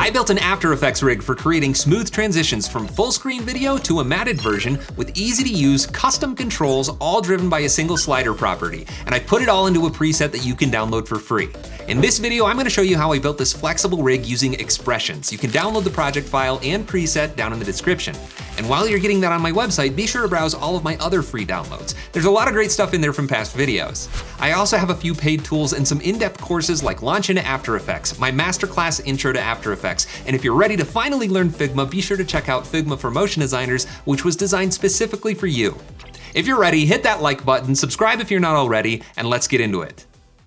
I built an After Effects rig for creating smooth transitions from full screen video to a matted version with easy to use custom controls all driven by a single slider property, and I put it all into a preset that you can download for free. In this video, I'm going to show you how I built this flexible rig using expressions. You can download the project file and preset down in the description. And while you're getting that on my website, be sure to browse all of my other free downloads. There's a lot of great stuff in there from past videos. I also have a few paid tools and some in-depth courses like Launch into After Effects, my masterclass Intro to After Effects, and if you're ready to finally learn Figma, be sure to check out Figma for Motion Designers, which was designed specifically for you. If you're ready, hit that like button, subscribe if you're not already, and let's get into it.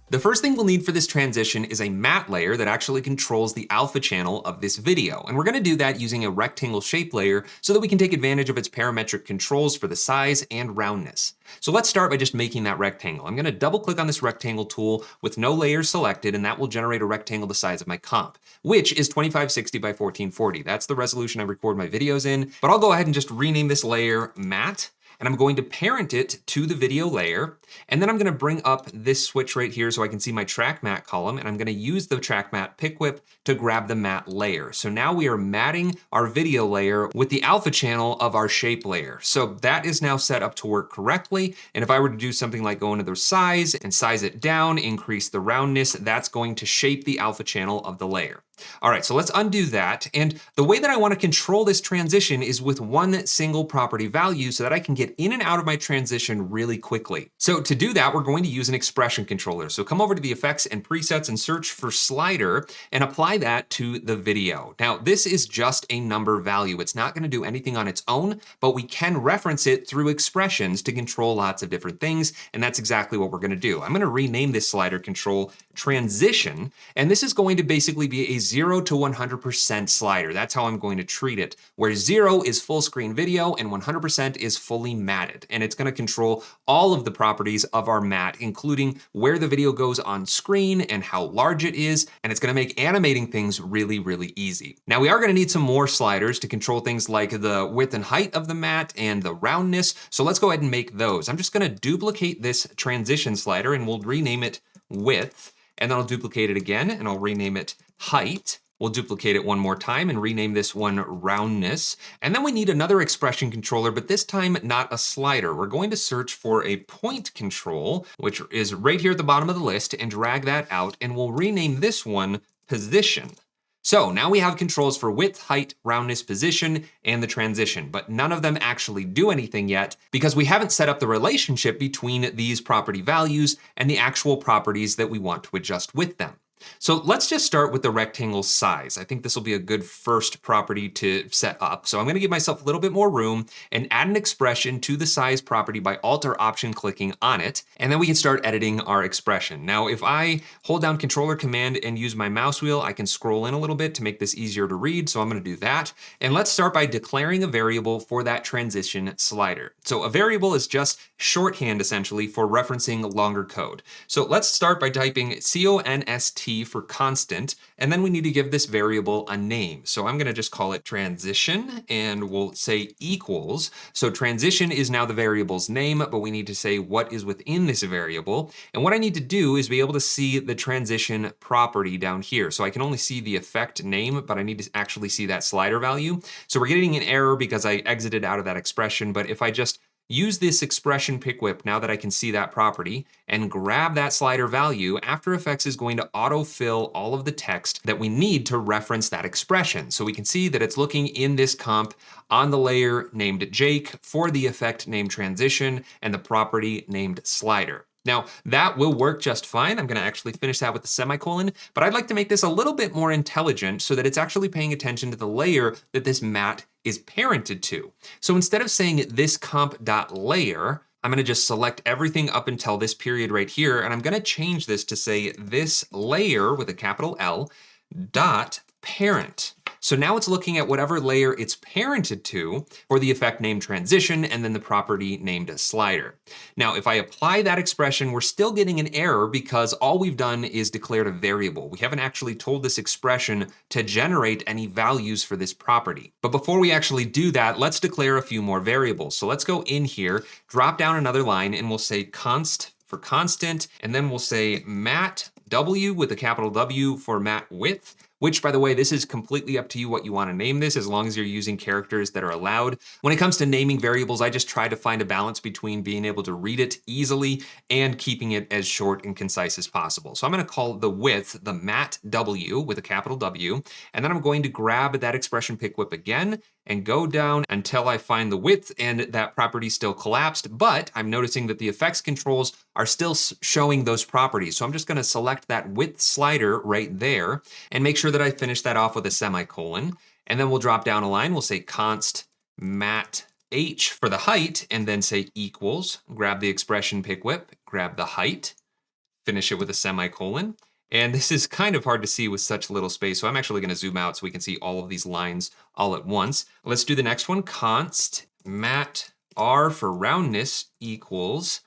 The first thing we'll need for this transition is a matte layer that actually controls the alpha channel of this video. And we're gonna do that using a rectangle shape layer so that we can take advantage of its parametric controls for the size and roundness. So let's start by just making that rectangle. I'm gonna double click on this rectangle tool with no layers selected, and that will generate a rectangle the size of my comp, which is 2560 by 1440. That's the resolution I record my videos in, but I'll go ahead and just rename this layer matte. And I'm going to parent it to the video layer. And then I'm gonna bring up this switch right here so I can see my track matte column, and I'm gonna use the track matte pick whip to grab the matte layer. So now we are matting our video layer with the alpha channel of our shape layer. So that is now set up to work correctly. And if I were to do something like go into the size and size it down, increase the roundness, that's going to shape the alpha channel of the layer. All right, so let's undo that. And the way that I want to control this transition is with one single property value so that I can get in and out of my transition really quickly. So to do that, we're going to use an expression controller. So come over to the effects and presets and search for slider and apply that to the video. Now, this is just a number value. It's not going to do anything on its own, but we can reference it through expressions to control lots of different things. And that's exactly what we're going to do. I'm going to rename this slider control transition, and this is going to basically be a 0 to 100% slider. That's how I'm going to treat it, where 0 is full screen video and 100% is fully matted. And it's going to control all of the properties of our matte, including where the video goes on screen and how large it is. And it's going to make animating things really, really easy. Now we are going to need some more sliders to control things like the width and height of the matte and the roundness. So let's go ahead and make those. I'm just going to duplicate this transition slider and we'll rename it width. And then I'll duplicate it again and I'll rename it height. We'll duplicate it one more time and rename this one roundness. And then we need another expression controller, but this time not a slider. We're going to search for a point control, which is right here at the bottom of the list, and drag that out, and we'll rename this one position. So now we have controls for width, height, roundness, position, and the transition, but none of them actually do anything yet because we haven't set up the relationship between these property values and the actual properties that we want to adjust with them. So let's just start with the rectangle size. I think this will be a good first property to set up. So I'm going to give myself a little bit more room and add an expression to the size property by Alt or Option clicking on it. And then we can start editing our expression. Now, if I hold down Control or Command and use my mouse wheel, I can scroll in a little bit to make this easier to read. So I'm going to do that. And let's start by declaring a variable for that transition slider. So a variable is just shorthand essentially for referencing longer code. So let's start by typing const for constant, and then we need to give this variable a name. So I'm going to just call it transition, and we'll say equals. So transition is now the variable's name, but we need to say what is within this variable. And what I need to do is be able to see the transition property down here. So I can only see the effect name, but I need to actually see that slider value. So we're getting an error because I exited out of that expression, but if I just use this expression pick whip now that I can see that property and grab that slider value, After Effects is going to autofill all of the text that we need to reference that expression. So we can see that it's looking in this comp on the layer named Jake for the effect named transition and the property named slider. Now, that will work just fine. I'm going to actually finish that with a semicolon, but I'd like to make this a little bit more intelligent so that it's actually paying attention to the layer that this matte is parented to. So instead of saying this comp.layer, I'm going to just select everything up until this period right here, and I'm going to change this to say this layer with a capital L dot parent. So now it's looking at whatever layer it's parented to for the effect named transition and then the property named slider. Now, if I apply that expression, we're still getting an error because all we've done is declared a variable. We haven't actually told this expression to generate any values for this property. But before we actually do that, let's declare a few more variables. So let's go in here, drop down another line, and we'll say const for constant, and then we'll say matte W with a capital W for matte width. which, by the way, this is completely up to you what you want to name this, as long as you're using characters that are allowed. When it comes to naming variables, I just try to find a balance between being able to read it easily and keeping it as short and concise as possible. So I'm going to call the width the mat W with a capital W, and then I'm going to grab that expression pick whip again and go down until I find the width, and that property still collapsed, but I'm noticing that the effects controls are still showing those properties. So I'm just gonna select that width slider right there and make sure that I finish that off with a semicolon. And then we'll drop down a line, we'll say const mat h for the height, and then say equals, grab the expression pick whip, grab the height, finish it with a semicolon. And this is kind of hard to see with such little space, so I'm actually going to zoom out so we can see all of these lines all at once. Let's do the next one. Const mat r for roundness equals,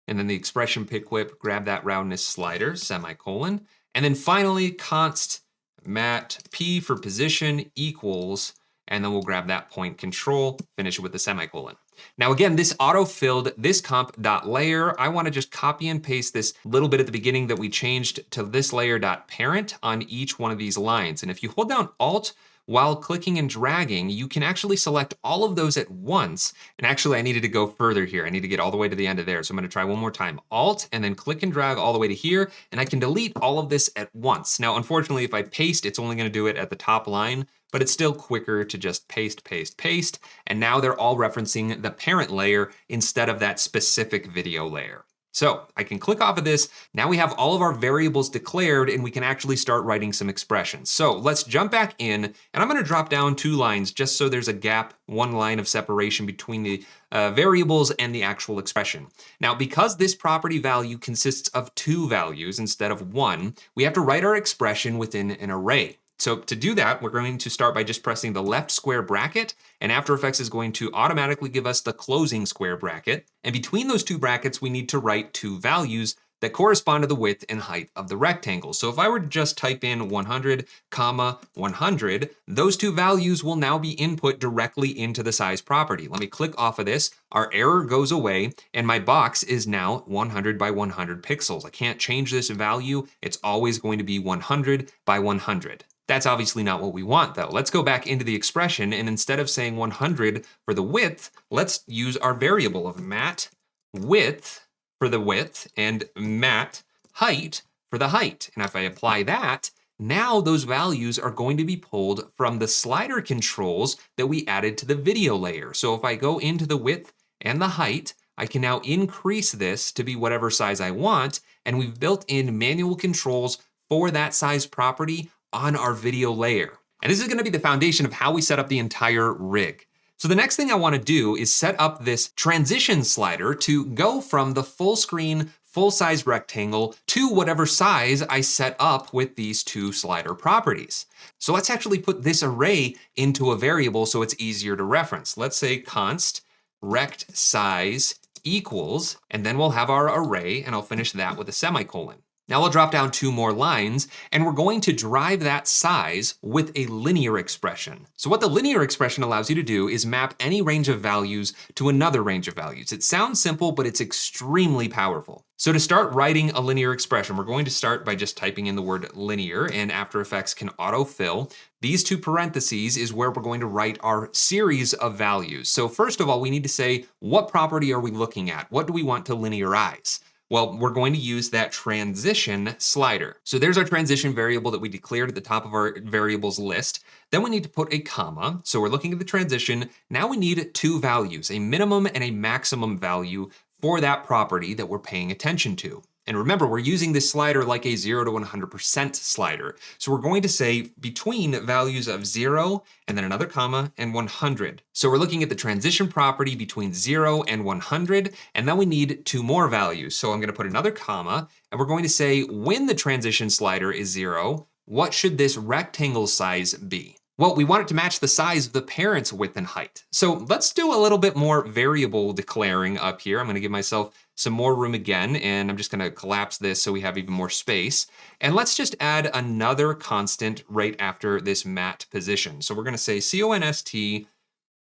and then the expression pick whip, grab that roundness slider, semicolon. And then finally, const mat p for position equals, and then we'll grab that point control, finish it with the semicolon. Now again, this auto-filled this comp.layer. I want to just copy and paste this little bit at the beginning that we changed to this layer.parent on each one of these lines. And if you hold down Alt while clicking and dragging, you can actually select all of those at once. And actually, I needed to go further here. I need to get all the way to the end of there. So I'm going to try one more time. Alt, and then click and drag all the way to here, and I can delete all of this at once. Now, unfortunately, if I paste, it's only going to do it at the top line, but it's still quicker to just paste, paste, paste. And now they're all referencing the parent layer instead of that specific video layer. So I can click off of this. Now we have all of our variables declared, and we can actually start writing some expressions. So let's jump back in, and I'm going to drop down 2 lines just so there's a gap, 1 line of separation between the variables and the actual expression. Now, because this property value consists of 2 values instead of 1, we have to write our expression within an array. So to do that, we're going to start by just pressing the left square bracket, and After Effects is going to automatically give us the closing square bracket. And between those 2 brackets, we need to write 2 values that correspond to the width and height of the rectangle. So if I were to just type in 100, 100, those 2 values will now be input directly into the size property. Let me click off of this. Our error goes away, and my box is now 100 by 100 pixels. I can't change this value. It's always going to be 100 by 100. That's obviously not what we want, though. Let's go back into the expression, and instead of saying 100 for the width, let's use our variable of mat width for the width and mat height for the height. And if I apply that, now those values are going to be pulled from the slider controls that we added to the video layer. So if I go into the width and the height, I can now increase this to be whatever size I want, and we've built in manual controls for that size property on our video layer. And this is going to be the foundation of how we set up the entire rig. So the next thing I want to do is set up this transition slider to go from the full screen, full size rectangle to whatever size I set up with these 2 slider properties. So let's actually put this array into a variable so it's easier to reference. Let's say const rect size equals, and then we'll have our array, and I'll finish that with a semicolon. Now we'll drop down 2 more lines, and we're going to drive that size with a linear expression. So what the linear expression allows you to do is map any range of values to another range of values. It sounds simple, but it's extremely powerful. So to start writing a linear expression, we're going to start by just typing in the word linear, and After Effects can autofill. These 2 parentheses is where we're going to write our series of values. So first of all, we need to say, what property are we looking at? What do we want to linearize? Well, we're going to use that transition slider. So there's our transition variable that we declared at the top of our variables list. Then we need to put a comma. So we're looking at the transition. Now we need 2 values, a minimum and a maximum value for that property that we're paying attention to. And remember, we're using this slider like a 0 to 100% slider. So we're going to say between values of 0 and then another comma and 100. So we're looking at the transition property between 0 and 100, and then we need 2 more values. So I'm going to put another comma, and we're going to say when the transition slider is 0, what should this rectangle size be? Well, we want it to match the size of the parent's width and height. So let's do a little bit more variable declaring up here. I'm going to give myself some more room again, and I'm just going to collapse this so we have even more space. And let's just add another constant right after this mat position. So we're going to say const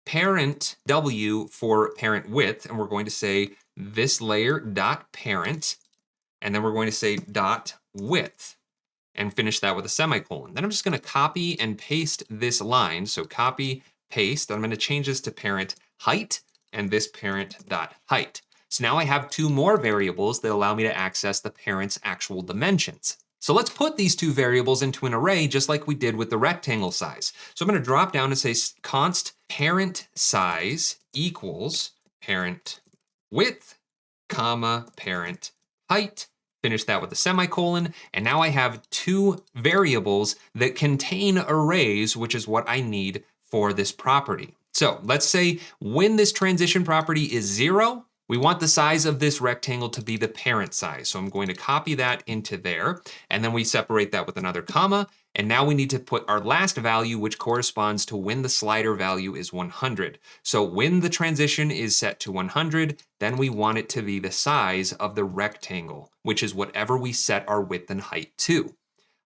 parent w for parent width, and we're going to say this layer dot parent, and then we're going to say dot width. and finish that with a semicolon. Then I'm just gonna copy and paste this line. So copy, paste, I'm gonna change this to parent height and this parent dot height. So now I have two more variables that allow me to access the parent's actual dimensions. So let's put these two variables into an array just like we did with the rectangle size. So I'm gonna drop down and say const parent size equals parent width, comma, parent height, finish that with a semicolon, and now I have two variables that contain arrays, which is what I need for this property. So let's say when this transition property is 0, we want the size of this rectangle to be the parent size. So I'm going to copy that into there, and then we separate that with another comma, and now we need to put our last value, which corresponds to when the slider value is 100. So when the transition is set to 100, then we want it to be the size of the rectangle, which is whatever we set our width and height to.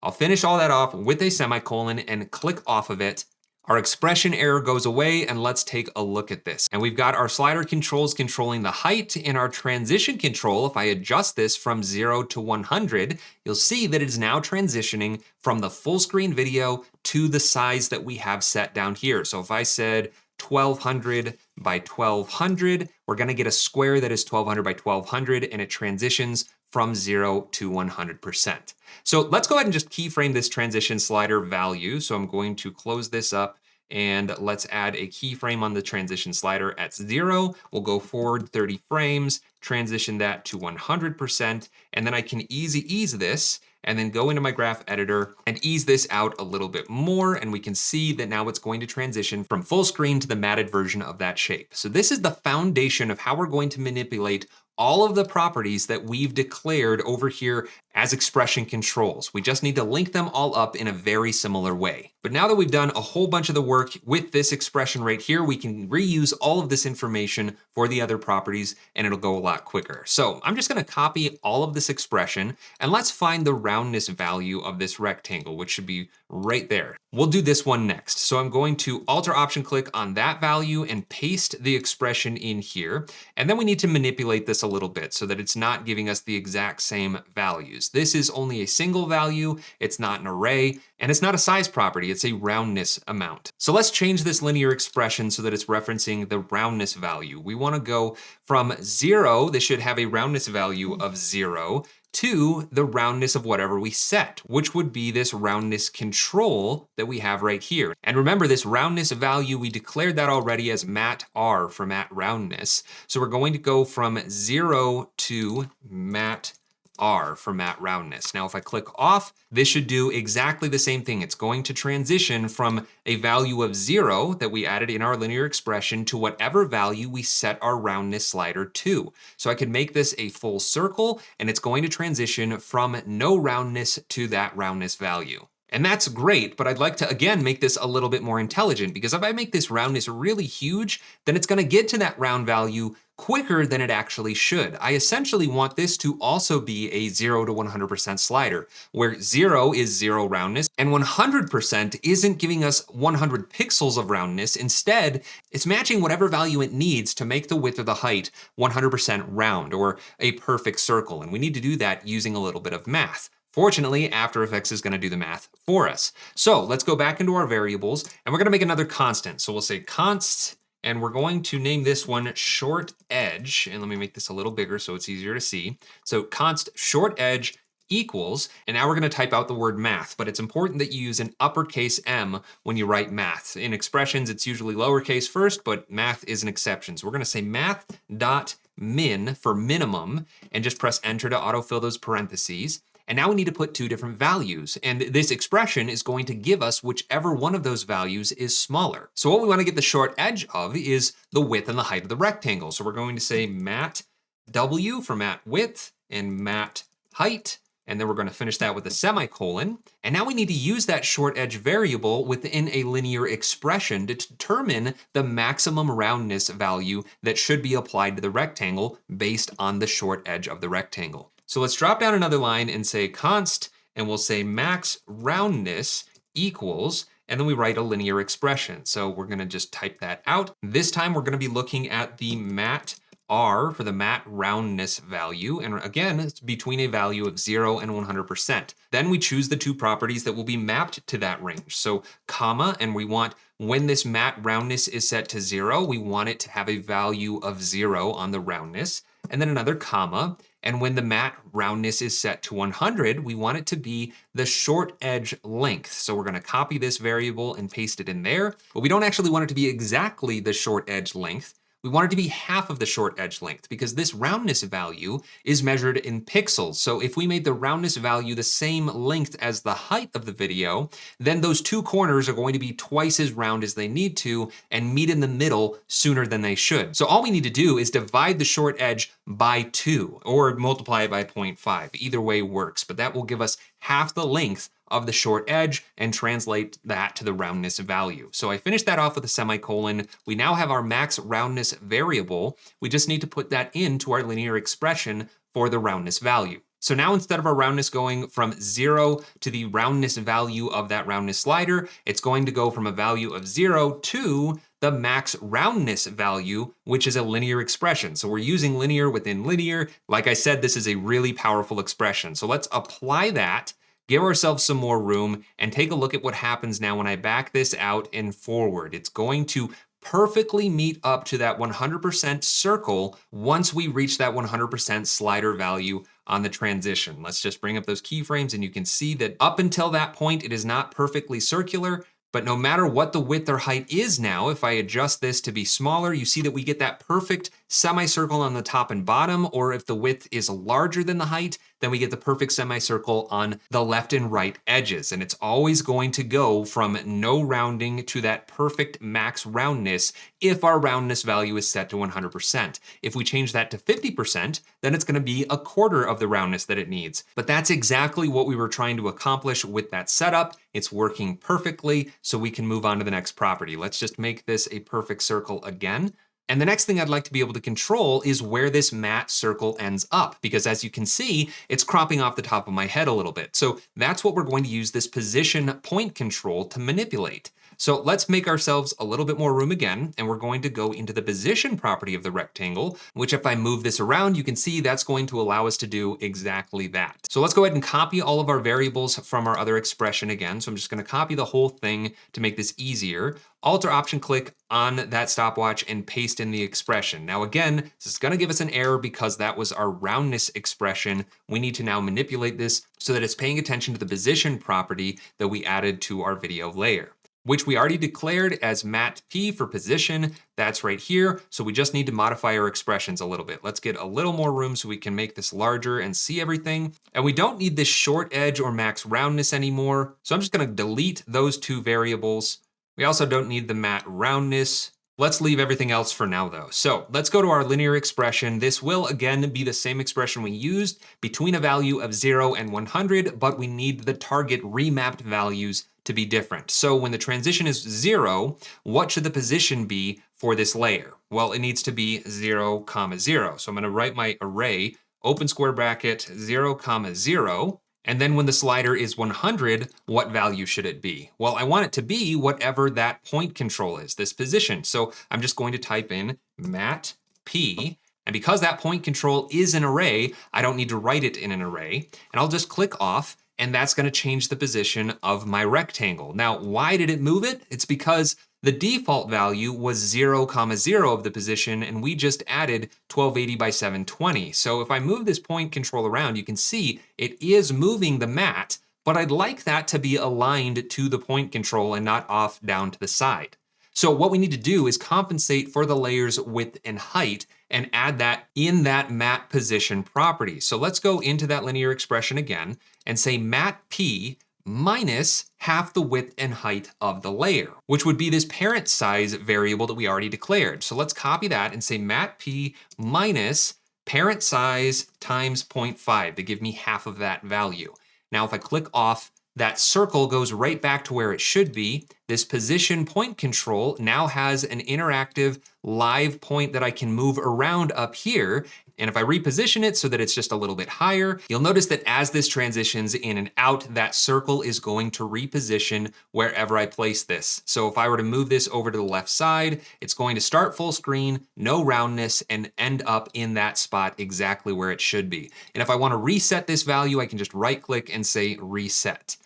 I'll finish all that off with a semicolon and click off of it. Our expression error goes away, and let's take a look at this. And we've got our slider controls controlling the height, and our transition control, if I adjust this from 0 to 100, you'll see that it's now transitioning from the full screen video to the size that we have set down here. So if I said 1200 by 1200, we're gonna get a square that is 1200 by 1200, and it transitions from 0 to 100%. So let's go ahead and just keyframe this transition slider value. So I'm going to close this up, and let's add a keyframe on the transition slider at 0. We'll go forward 30 frames, transition that to 100%, and then I can ease this, and then go into my graph editor and ease this out a little bit more, and we can see that now it's going to transition from full screen to the matted version of that shape. So this is the foundation of how we're going to manipulate all of the properties that we've declared over here as expression controls. We just need to link them all up in a very similar way. But now that we've done a whole bunch of the work with this expression right here, we can reuse all of this information for the other properties, and it'll go a lot quicker. So I'm just gonna copy all of this expression, and let's find the roundness value of this rectangle, which should be right there. We'll do this one next. So I'm going to Alt-Option click on that value and paste the expression in here. And then we need to manipulate this a little bit so that it's not giving us the exact same values. This is only a single value, it's not an array, and it's not a size property, it's a roundness amount. So let's change this linear expression so that it's referencing the roundness value. We want to go from 0, this should have a roundness value of 0, to the roundness of whatever we set, which would be this roundness control that we have right here. And remember, this roundness value, we declared that already as mat r for mat roundness. So we're going to go from 0 to mat R for mat roundness. Now, if I click off, this should do exactly the same thing. It's going to transition from a value of 0 that we added in our linear expression to whatever value we set our roundness slider to. So I can make this a full circle, and it's going to transition from no roundness to that roundness value. And that's great, but I'd like to, again, make this a little bit more intelligent, because if I make this roundness really huge, then it's gonna get to that round value quicker than it actually should. I essentially want this to also be a 0 to 100% slider, where 0 is 0 roundness, and 100% isn't giving us 100 pixels of roundness. Instead, it's matching whatever value it needs to make the width or the height 100% round, or a perfect circle, and we need to do that using a little bit of math. Fortunately, After Effects is going to do the math for us. So let's go back into our variables, and we're going to make another constant. So we'll say const, and we're going to name this one short edge. And let me make this a little bigger so it's easier to see. So const short edge equals, and now we're going to type out the word math, but it's important that you use an uppercase M when you write math. In expressions, it's usually lowercase first, but math is an exception. So we're going to say math.min for minimum, and just press enter to autofill those parentheses. And now we need to put two different values, and this expression is going to give us whichever one of those values is smaller. So what we want to get the short edge of is the width and the height of the rectangle. So we're going to say mat W for mat width and mat height, and then we're going to finish that with a semicolon. And now we need to use that short edge variable within a linear expression to determine the maximum roundness value that should be applied to the rectangle based on the short edge of the rectangle. So let's drop down another line and say const, and we'll say max roundness equals, and then we write a linear expression. So we're gonna just type that out. This time we're gonna be looking at the mat R for the matte roundness value. And again, it's between a value of 0 and 100%. Then we choose the two properties that will be mapped to that range. So comma, and we want when this matte roundness is set to 0, we want it to have a value of 0 on the roundness. And then another comma. And when the matte roundness is set to 100, we want it to be the short edge length. So we're going to copy this variable and paste it in there, but we don't actually want it to be exactly the short edge length. We want it to be half of the short edge length because this roundness value is measured in pixels. So if we made the roundness value the same length as the height of the video, then those two corners are going to be twice as round as they need to and meet in the middle sooner than they should. So all we need to do is divide the short edge by 2 or multiply it by 0.5. Either way works, but that will give us half the length of the short edge and translate that to the roundness value. So I finished that off with a semicolon. We now have our max roundness variable. We just need to put that into our linear expression for the roundness value. So now instead of our roundness going from 0 to the roundness value of that roundness slider, it's going to go from a value of 0 to the max roundness value, which is a linear expression. So we're using linear within linear. Like I said, this is a really powerful expression. So let's apply that, give ourselves some more room, and take a look at what happens now when I back this out and forward. It's going to perfectly meet up to that 100% circle once we reach that 100% slider value on the transition. Let's just bring up those keyframes and you can see that up until that point, it is not perfectly circular. But no matter what the width or height is now, if I adjust this to be smaller, you see that we get that perfect semicircle on the top and bottom, or if the width is larger than the height, then we get the perfect semicircle on the left and right edges. And it's always going to go from no rounding to that perfect max roundness if our roundness value is set to 100%. If we change that to 50%, then it's going to be a quarter of the roundness that it needs. But that's exactly what we were trying to accomplish with that setup. It's working perfectly, so we can move on to the next property. Let's just make this a perfect circle again. And the next thing I'd like to be able to control is where this matte circle ends up, because as you can see, it's cropping off the top of my head a little bit. So that's what we're going to use this position point control to manipulate. So let's make ourselves a little bit more room again, and we're going to go into the position property of the rectangle, which if I move this around, you can see that's going to allow us to do exactly that. So let's go ahead and copy all of our variables from our other expression again. So I'm just going to copy the whole thing to make this easier. Alt-Option-click on that stopwatch and paste in the expression. Now again, this is going to give us an error because that was our roundness expression. We need to now manipulate this so that it's paying attention to the position property that we added to our video layer, which we already declared as matte P for position. That's right here. So we just need to modify our expressions a little bit. Let's get a little more room so we can make this larger and see everything. And we don't need this short edge or max roundness anymore. So I'm just going to delete those two variables. We also don't need the matte roundness. Let's leave everything else for now though. So let's go to our linear expression. This will again be the same expression we used between a value of 0 and 100, but we need the target remapped values to be different. So when the transition is 0, what should the position be for this layer? Well, it needs to be 0, 0. So I'm going to write my array, open square bracket, 0, 0. And then when the slider is 100, what value should it be? Well, I want it to be whatever that point control is, this position. So I'm just going to type in matte P. And because that point control is an array, I don't need to write it in an array. And I'll just click off, and that's going to change the position of my rectangle. Now, why did it move it? It's because the default value was 0, 0 of the position, and we just added 1280 by 720. So if I move this point control around, you can see it is moving the matte, but I'd like that to be aligned to the point control and not off down to the side. So what we need to do is compensate for the layer's width and height and add that in that matte position property. So let's go into that linear expression again and say matte P minus half the width and height of the layer, which would be this parent size variable that we already declared. So let's copy that and say matte P minus parent size times 0.5 to give me half of that value. Now, if I click off, that circle goes right back to where it should be. This position point control now has an interactive live point that I can move around up here. And if I reposition it so that it's just a little bit higher, you'll notice that as this transitions in and out, that circle is going to reposition wherever I place this. So if I were to move this over to the left side, it's going to start full screen, no roundness, and end up in that spot exactly where it should be. And if I want to reset this value, I can just right click and say reset.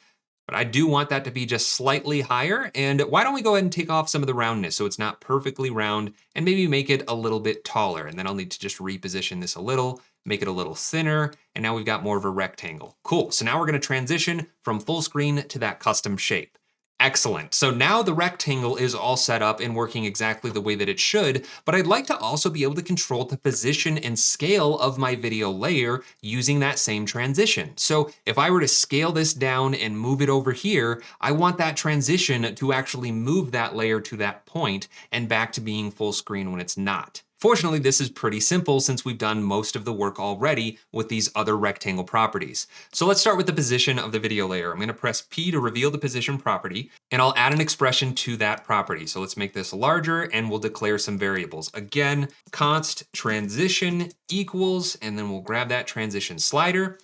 But I do want that to be just slightly higher. And why don't we go ahead and take off some of the roundness so it's not perfectly round and maybe make it a little bit taller. And then I'll need to just reposition this a little, make it a little thinner. And now we've got more of a rectangle. Cool. So now we're going to transition from full screen to that custom shape. Excellent. So now the rectangle is all set up and working exactly the way that it should, but I'd like to also be able to control the position and scale of my video layer using that same transition. So if I were to scale this down and move it over here, I want that transition to actually move that layer to that point and back to being full screen when it's not. Fortunately, this is pretty simple since we've done most of the work already with these other rectangle properties. So let's start with the position of the video layer. I'm going to press P to reveal the position property, and I'll add an expression to that property. So let's make this larger, and we'll declare some variables. Again, const transition equals, and then we'll grab that transition slider.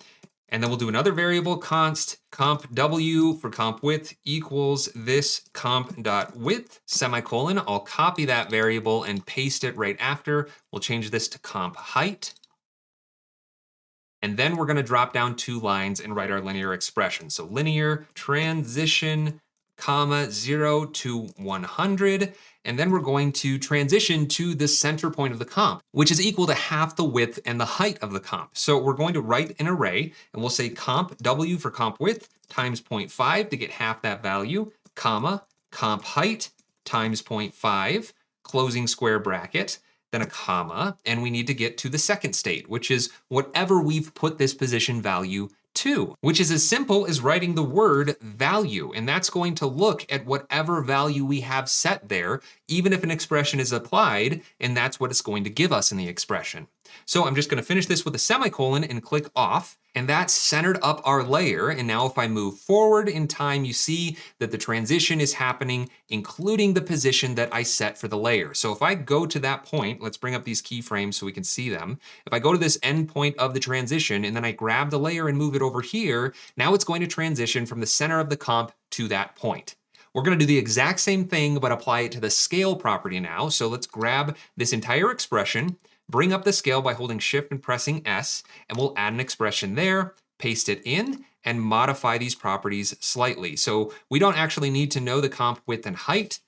And then we'll do another variable, const comp w for comp width equals this comp.width, semicolon. I'll copy that variable and paste it right after. We'll change this to comp height. And then we're going to drop down 2 lines and write our linear expression. So linear transition, comma 0 to 100. And then we're going to transition to the center point of the comp, which is equal to half the width and the height of the comp. So we're going to write an array, and we'll say comp w for comp width times 0.5 to get half that value, comma, comp height times 0.5, closing square bracket, then a comma, and we need to get to the second state, which is whatever we've put this position value to, which is as simple as writing the word value. And that's going to look at whatever value we have set there, even if an expression is applied, and that's what it's going to give us in the expression. So I'm just going to finish this with a semicolon and click off, and that's centered up our layer. And now if I move forward in time, you see that the transition is happening, including the position that I set for the layer. So if I go to that point, let's bring up these keyframes so we can see them. If I go to this end point of the transition and then I grab the layer and move it over here, now it's going to transition from the center of the comp to that point. We're going to do the exact same thing, but apply it to the scale property now. So let's grab this entire expression, bring up the scale by holding Shift and pressing S, and we'll add an expression there, paste it in, and modify these properties slightly. So we don't actually need to know the comp width and height.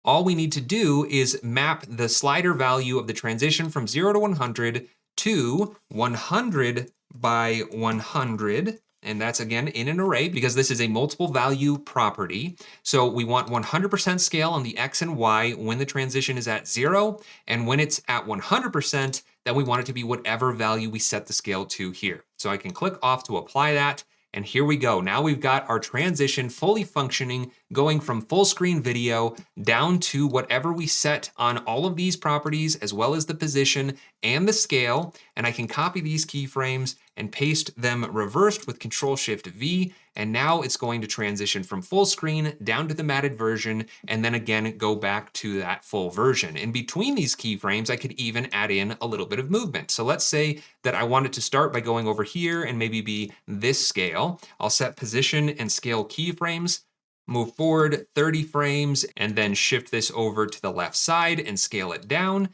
All we need to do is map the slider value of the transition from 0 to 100 to 100 by 100. And that's again in an array because this is a multiple value property. So we want 100% scale on the X and Y when the transition is at 0. And when it's at 100%, then we want it to be whatever value we set the scale to here. So I can click off to apply that. And here we go. Now we've got our transition fully functioning, going from full screen video down to whatever we set on all of these properties, as well as the position and the scale. And I can copy these keyframes and paste them reversed with Control-Shift-V. And now it's going to transition from full screen down to the matted version, and then again, go back to that full version. In between these keyframes, I could even add in a little bit of movement. So let's say that I want it to start by going over here and maybe be this scale. I'll set position and scale keyframes, move forward 30 frames, and then shift this over to the left side and scale it down.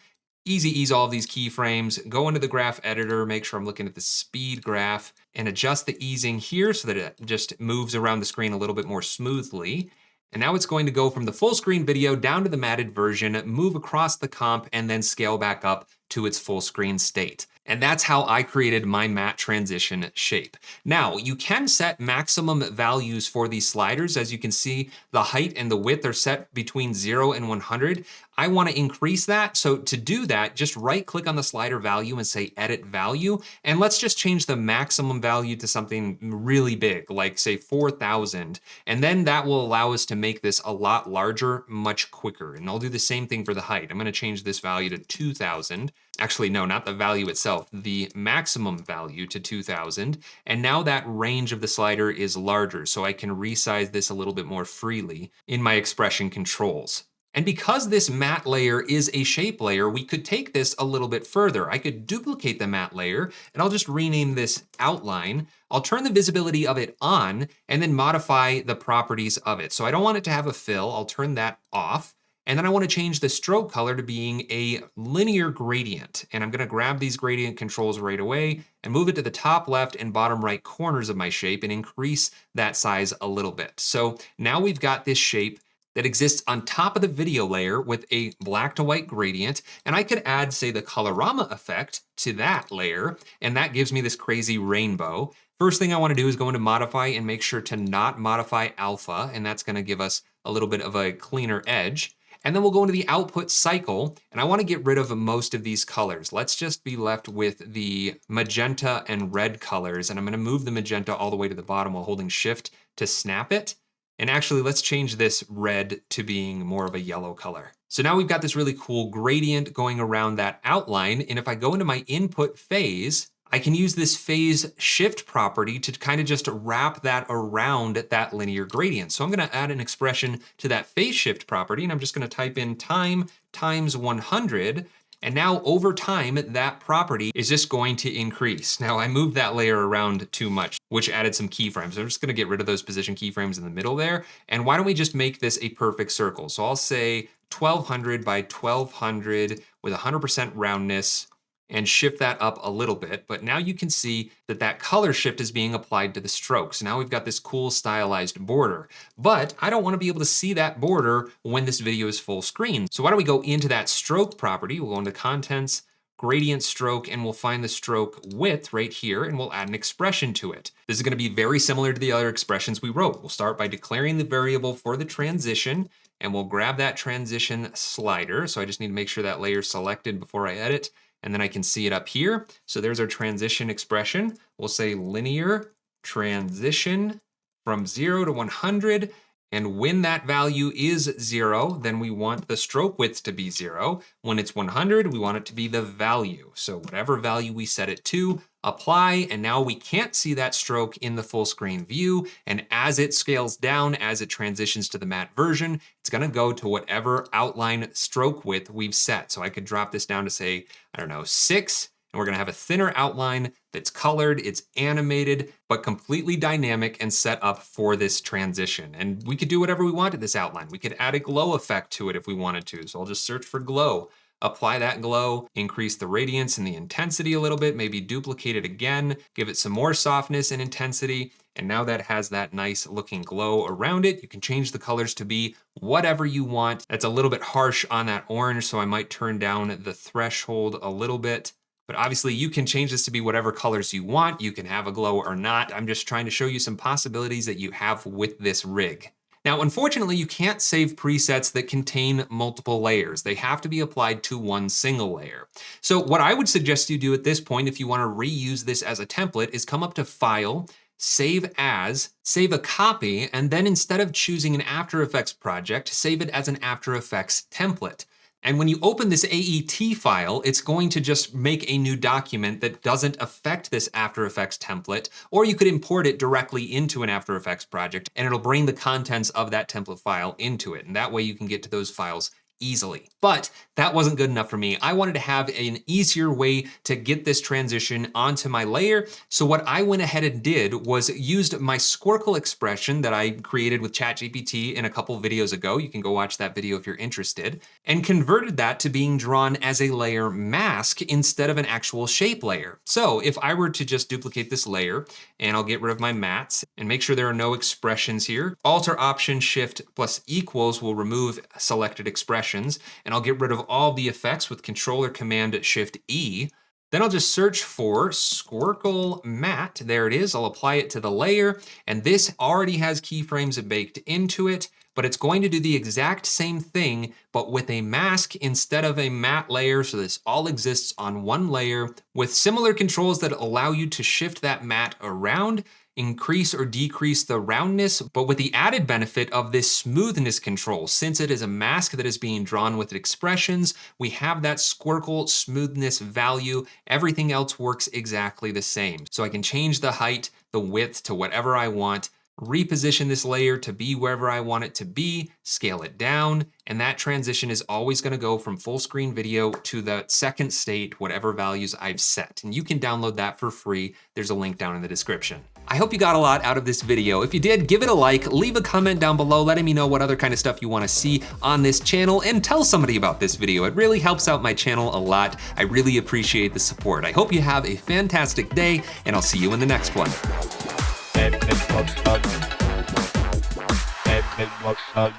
Easy ease all of these keyframes, go into the graph editor, make sure I'm looking at the speed graph, and adjust the easing here so that it just moves around the screen a little bit more smoothly. And now it's going to go from the full screen video down to the matted version, move across the comp, and then scale back up to its full screen state. And that's how I created my matte transition shape. Now, you can set maximum values for these sliders. As you can see, the height and the width are set between 0 and 100. I want to increase that. So to do that, just right click on the slider value and say edit value. And let's just change the maximum value to something really big, like say 4,000. And then that will allow us to make this a lot larger, much quicker. And I'll do the same thing for the height. I'm going to change this value to 2,000. Actually, no, not the value itself, the maximum value to 2,000. And now that range of the slider is larger, so I can resize this a little bit more freely in my expression controls. And because this matte layer is a shape layer, we could take this a little bit further. I could duplicate the matte layer, and I'll just rename this outline. I'll turn the visibility of it on, and then modify the properties of it. So I don't want it to have a fill, I'll turn that off. And then I want to change the stroke color to being a linear gradient. And I'm going to grab these gradient controls right away and move it to the top left and bottom right corners of my shape and increase that size a little bit. So now we've got this shape that exists on top of the video layer with a black to white gradient. And I could add, say, the colorama effect to that layer, and that gives me this crazy rainbow. First thing I want to do is go into modify and make sure to not modify alpha, and that's going to give us a little bit of a cleaner edge. And then we'll go into the output cycle, and I want to get rid of most of these colors. Let's just be left with the magenta and red colors, and I'm going to move the magenta all the way to the bottom while holding shift to snap it. And actually, let's change this red to being more of a yellow color. So now we've got this really cool gradient going around that outline, and if I go into my input phase, I can use this phase shift property to kind of just wrap that around that linear gradient. So I'm going to add an expression to that phase shift property, and I'm just going to type in time times 100. And now over time, that property is just going to increase. Now I moved that layer around too much, which added some keyframes. I'm just going to get rid of those position keyframes in the middle there. And why don't we just make this a perfect circle? So I'll say 1200 by 1200 with 100% roundness, and shift that up a little bit. But now you can see that that color shift is being applied to the strokes. Now we've got this cool stylized border, but I don't want to be able to see that border when this video is full screen. So why don't we go into that stroke property? We'll go into contents, gradient stroke, and we'll find the stroke width right here, and we'll add an expression to it. This is going to be very similar to the other expressions we wrote. We'll start by declaring the variable for the transition, and we'll grab that transition slider. So I just need to make sure that layer is selected before I edit. And then I can see it up here. So there's our transition expression. We'll say linear transition from 0 to 100. And when that value is 0, then we want the stroke width to be 0. When it's 100, we want it to be the value. So whatever value we set it to, apply, and now we can't see that stroke in the full screen view. And as it scales down, as it transitions to the matte version, it's gonna go to whatever outline stroke width we've set. So I could drop this down to say, I don't know, 6, and we're gonna have a thinner outline that's colored, it's animated, but completely dynamic and set up for this transition. And we could do whatever we want to this outline. We could add a glow effect to it if we wanted to. So I'll just search for glow. Apply that glow, increase the radiance and the intensity a little bit, maybe duplicate it again, give it some more softness and intensity, and now that has that nice looking glow around it. You can change the colors to be whatever you want. That's a little bit harsh on that orange, so I might turn down the threshold a little bit. But obviously you can change this to be whatever colors you want. You can have a glow or not. I'm just trying to show you some possibilities that you have with this rig. Now, unfortunately, you can't save presets that contain multiple layers. They have to be applied to one single layer. So what I would suggest you do at this point, if you want to reuse this as a template, is come up to File, Save As, save a copy, and then instead of choosing an After Effects project, save it as an After Effects template. And when you open this AET file, it's going to just make a new document that doesn't affect this After Effects template, or you could import it directly into an After Effects project, and it'll bring the contents of that template file into it. And that way you can get to those files easily. But that wasn't good enough for me. I wanted to have an easier way to get this transition onto my layer. So what I went ahead and did was used my Squircle expression that I created with ChatGPT in a couple videos ago. You can go watch that video if you're interested, and converted that to being drawn as a layer mask instead of an actual shape layer. So if I were to just duplicate this layer, and I'll get rid of my mattes and make sure there are no expressions here. Alt or Option Shift plus equals will remove selected expressions, and I'll get rid of all the effects with Control or Command Shift E. Then I'll just search for Squircle Matte. There it is. I'll apply it to the layer, and this already has keyframes baked into it, but it's going to do the exact same thing, but with a mask instead of a matte layer. So this all exists on one layer with similar controls that allow you to shift that matte around, increase or decrease the roundness, but with the added benefit of this smoothness control. Since it is a mask that is being drawn with expressions, we have that Squircle smoothness value. Everything else works exactly the same. So I can change the height, the width to whatever I want. reposition this layer to be wherever I want it to be, scale it down, and that transition is always gonna go from full screen video to the second state, whatever values I've set. And you can download that for free. There's a link down in the description. I hope you got a lot out of this video. If you did, give it a like, leave a comment down below letting me know what other kind of stuff you wanna see on this channel, and tell somebody about this video. It really helps out my channel a lot. I really appreciate the support. I hope you have a fantastic day, and I'll see you in the next one. Admin was done.